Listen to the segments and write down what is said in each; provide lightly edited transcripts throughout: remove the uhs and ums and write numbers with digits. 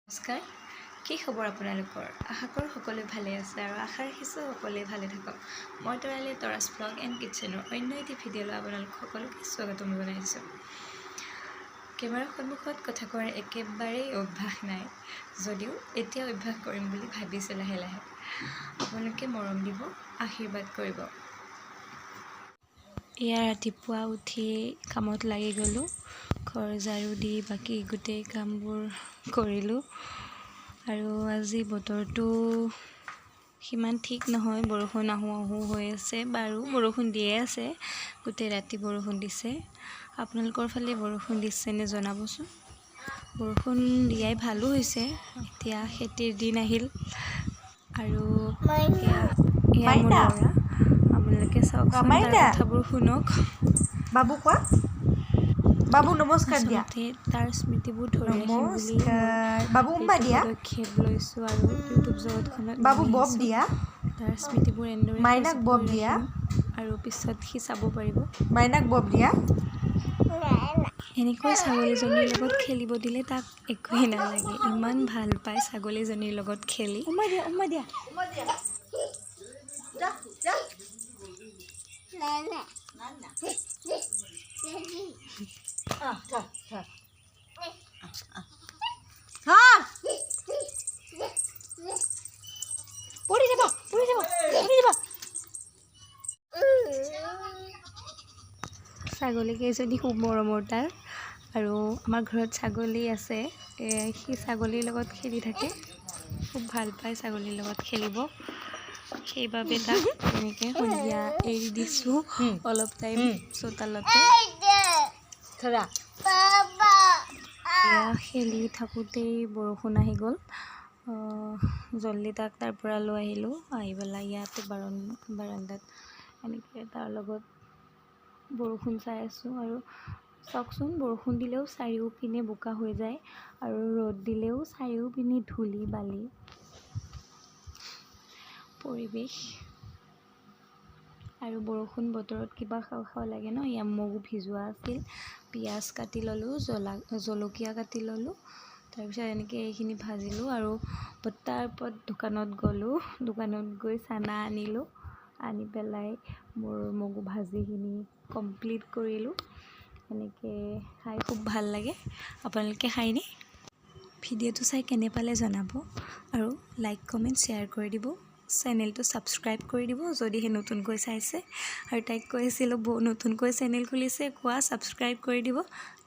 নমস্কাৰ, কি খবৰ আপোনালোকৰ? আশা কৰোঁ সকলোৱে ভালে আছে আৰু আশা ৰাখিছোঁ সকলোৱে ভালে থাকক। মই তৰালি তৰাছ ব্লগ এণ্ড কিটচেনৰ অন্য এটি ভিডিঅ'লৈ আপোনালোক সকলোকে স্বাগতম জনাইছোঁ। কেমেৰাৰ সন্মুখত কথা কোৱাৰ একেবাৰেই অভ্যাস নাই, যদিও এতিয়া অভ্যাস কৰিম বুলি ভাবিছোঁ লাহে লাহে। আপোনালোকে মৰম দিব, আশীৰ্বাদ কৰিব। এয়া ৰাতিপুৱা উঠি কামত লাগি গ'লোঁ। ঘৰ ঝাৰু দি বাকী গোটেই কামবোৰ কৰিলোঁ। আৰু আজি বতৰটো সিমান ঠিক নহয়, বৰষুণ আহোঁ আহোঁ হৈ আছে। বাৰু বৰষুণ দিয়ে আছে, গোটেই ৰাতি বৰষুণ দিছে। আপোনালোকৰ ফালে বৰষুণ দিছেনে জনাবচোন। বৰষুণ দিয়াই ভালো হৈছে, এতিয়া খেতিৰ দিন আহিল। আৰু এয়া মোৰ ল'ৰা, আপোনালোকে চাওকচোন তাৰ কথাবোৰ শুনক। বাবু কোৱা, বাবু নমস্কাৰ দিয়া। তাৰ স্মৃতিবোৰ ধৰি ৰাখিম বুলি বাবু উম্মা দিয়া, পদক্ষেপ লৈছোঁ আৰু ইউটিউব জগতখনত বাবু বব দিয়া, তাৰ স্মৃতিবোৰ এনেদৰে মাইনাক বব দিয়া আৰু পিছত সি চাব পাৰিব। মাইনাক বব দিয়া। এনেকৈ ছাগলীজনীৰ লগত খেলিব দিলে তাক একোৱেই নালাগে, ইমান ভাল পায় ছাগলীজনীৰ লগত খেলি। উম্মা দিয়া, উম্মা দিয়া, উম্মা দিয়া। যা যা। পৰি যাব, পৰি যাব, পৰি যাব। ছাগলীকেইজনী খুব মৰমৰ তাৰ, আৰু আমাৰ ঘৰত ছাগলী আছে। সি ছাগলীৰ লগত খেলি থাকে, খুব ভাল পায় ছাগলীৰ লগত খেলিব। সেইবাবে তাক এনেকৈ সন্ধিয়া এৰি দিছোঁ অলপ টাইম চোতালতে। এয়া খেলি থাকোঁতেই বৰষুণ আহি গ'ল। জল্দি তাক তাৰ পৰা লৈ আহিলোঁ, আহি পেলাই ইয়াতে বাৰান্দাত এনেকৈ তাৰ লগত বৰষুণ চাই আছোঁ। আৰু চাওকচোন, বৰষুণ দিলেও চাৰিওপিনে বোকা হৈ যায় আৰু ৰ'দ দিলেও চাৰিওপিনে ধূলি বালি পৰিৱেশ। আৰু বৰষুণ বতৰত কিবা খাওঁ খাওঁ লাগে ন। এয়া মগু ভিজোৱা আছিল, পিঁয়াজ কাটি ল'লোঁ, জলকীয়া কাটি ল'লোঁ, তাৰপিছত এনেকৈ এইখিনি ভাজিলোঁ। আৰু পটাপট দোকানত গ'লোঁ, দোকানত গৈ চানা আনিলোঁ, আনি পেলাই মোৰ মগু ভাজিখিনি কমপ্লিট কৰিলোঁ। এনেকৈ খাই খুব ভাল লাগে। আপোনালোকে খায়নে? ভিডিঅ'টো চাই কেনে পালে জনাব, আৰু লাইক কমেণ্ট শ্বেয়াৰ কৰি দিব। চেনেলটো ছাবস্ক্ৰাইব কৰি দিব যদিহে নতুনকৈ চাইছে। আৰু তাইক কৈছিলোঁ নতুনকৈ চেনেল খুলিছে, কোৱা ছাবস্ক্ৰাইব কৰি দিব।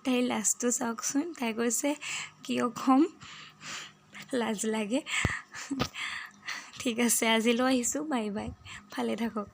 তাইৰ লাজটো চাওকচোন, তাই কৈছে কিয় ক'ম, লাজ লাগে। ঠিক আছে, আজিলৈ আহিছোঁ, বাই বাই, ভালে থাকক।